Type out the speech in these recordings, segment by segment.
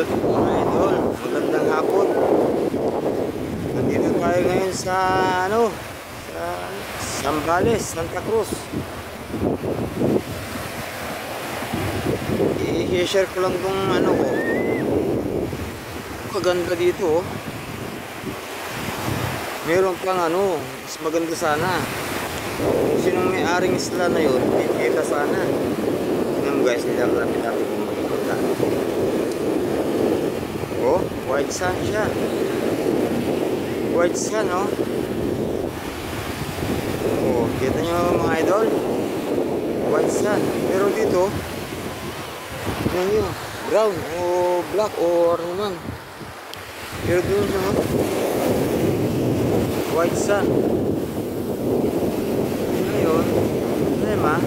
Mga idol, magandang hapon. Nandito tayo ngayon sa sa Zambales, Santa Cruz. I-share ko lang tong ko. Maganda dito, oh. Meron pang mas maganda sana. Sinong may-aring isla na yun, kita sana. Tingnan mo guys, nilalapit natin kung makikita. Oh, white sand siya. White sand, oh. Oh, kita nyo mga idol. White sand. Pero dito, tingnan nyo, brown o black o ano man. Pero dun siya, oh. White sand. Ngayon, problema,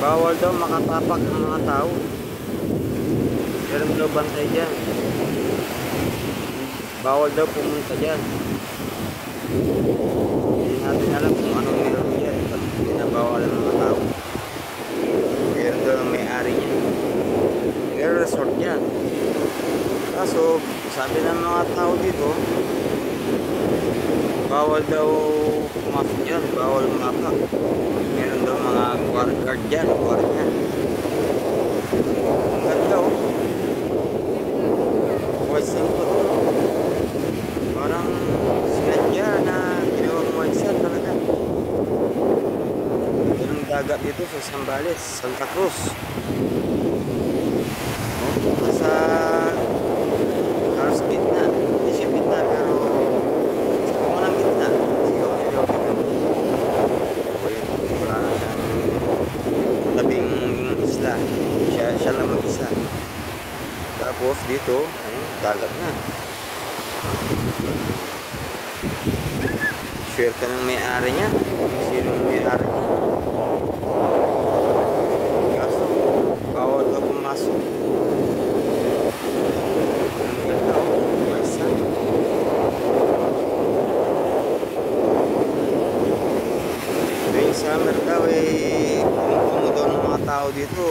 bawal daw makatapak ng mga tao. Meron daw bantay dyan. Bawal daw pumunta dyan. Hindi natin alam kung anong meron dyan. Ba't pinabawal ang mga tao. Meron daw ang may-ari niya. Meron resort dyan. Kaso, sabi ng mga tao dito, bawal daw pumasok dyan. Bawal mapak. Meron daw mga guard dyan. Guard dyan. Ang ganda, oh. White sand po to. Parang sinadya na ginawang white sand talaga. Ito ng dagat dito sa Zambales, Santa Cruz. Nasa halos gitna. Hindi siya gitna pero sa kumunang gitna. Sige, okay. Wala na siyang tabing isla. Siya lang mag-isa. Tapos dito, dagat na. Share ka ng may-ari niya. Sino ang may-ari niya? Kaso, bawal ka pumasok. Ang ganda, oh. Basta. Tuwing summer daw, kumukumo daw ng mga tao dito.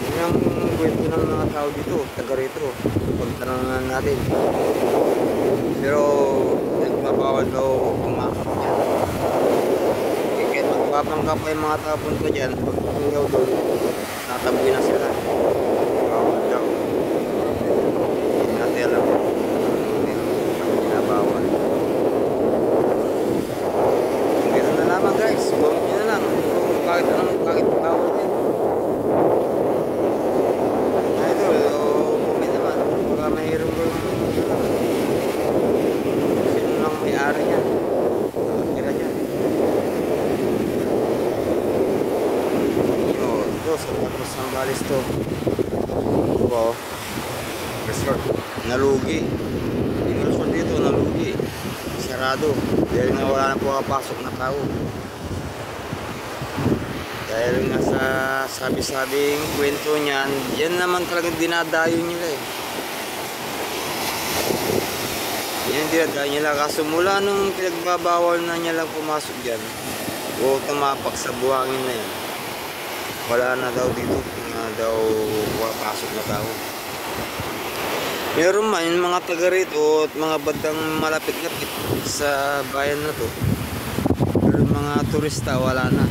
Yun ang kwento ng mga tao dito, taga rito. Pagtanungan natin. Pero nagbabawal daw pumasok dyan. Kahit magpapangka pa yung mga tao punta dyan, pag tumungaw doon, nataboy na sila. Bawal daw. Hindi natin alam kung ginabawal. Ganun na lamang guys, comment nyo na lang kung bakit bawal din. Mayroon ko sino lang may-ari niya nakatira dyan. Ito Santa Cruz Zambales to. Wow, resort nalugi. Yung resort dito nalugi, sarado dahil nga wala na pumapasok na tao. Dahil nga sa sabi-sabing kwento niyan, yan naman talagang dinadayo nila eh. Yan dinadayo nila. Kaso mula nung pinagbabawal na niya lang pumasok dyan o tumapak sa buhangin na yan, wala na daw dito. Na daw pasok na tao. Meron man yung mga taga rito at mga bandang malapit-lapit sa bayan na to. Pero mga turista wala na.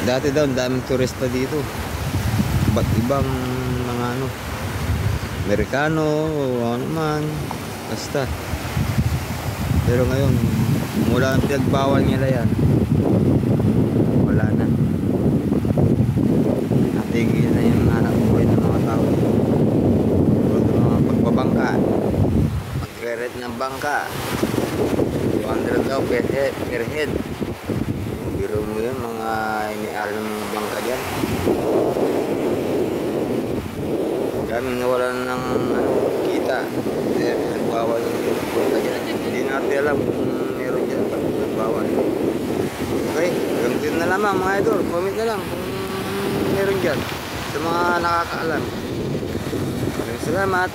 Dati daw daming turista dito. Ba't ibang mga Amerikano o ano man, basta. Pero ngayon, mula ang pinagbawal nila yan, wala na. Natigil na yung hanap buhay ng mga tao. Pag mga pagbabangka, magre-rent ng bangka, 200 daw per head. Biro mo yun, mga iniaral ng mga bangka dyan. Kami nawalan ng kita. Nagbawal yung bangka dyan. Hindi natin alam kung meron dyan pag nagbawal. Okay, hanggang na lamang mga idol. Comment na lang kung meron dyan sa mga nakakaalam. Maraming salamat.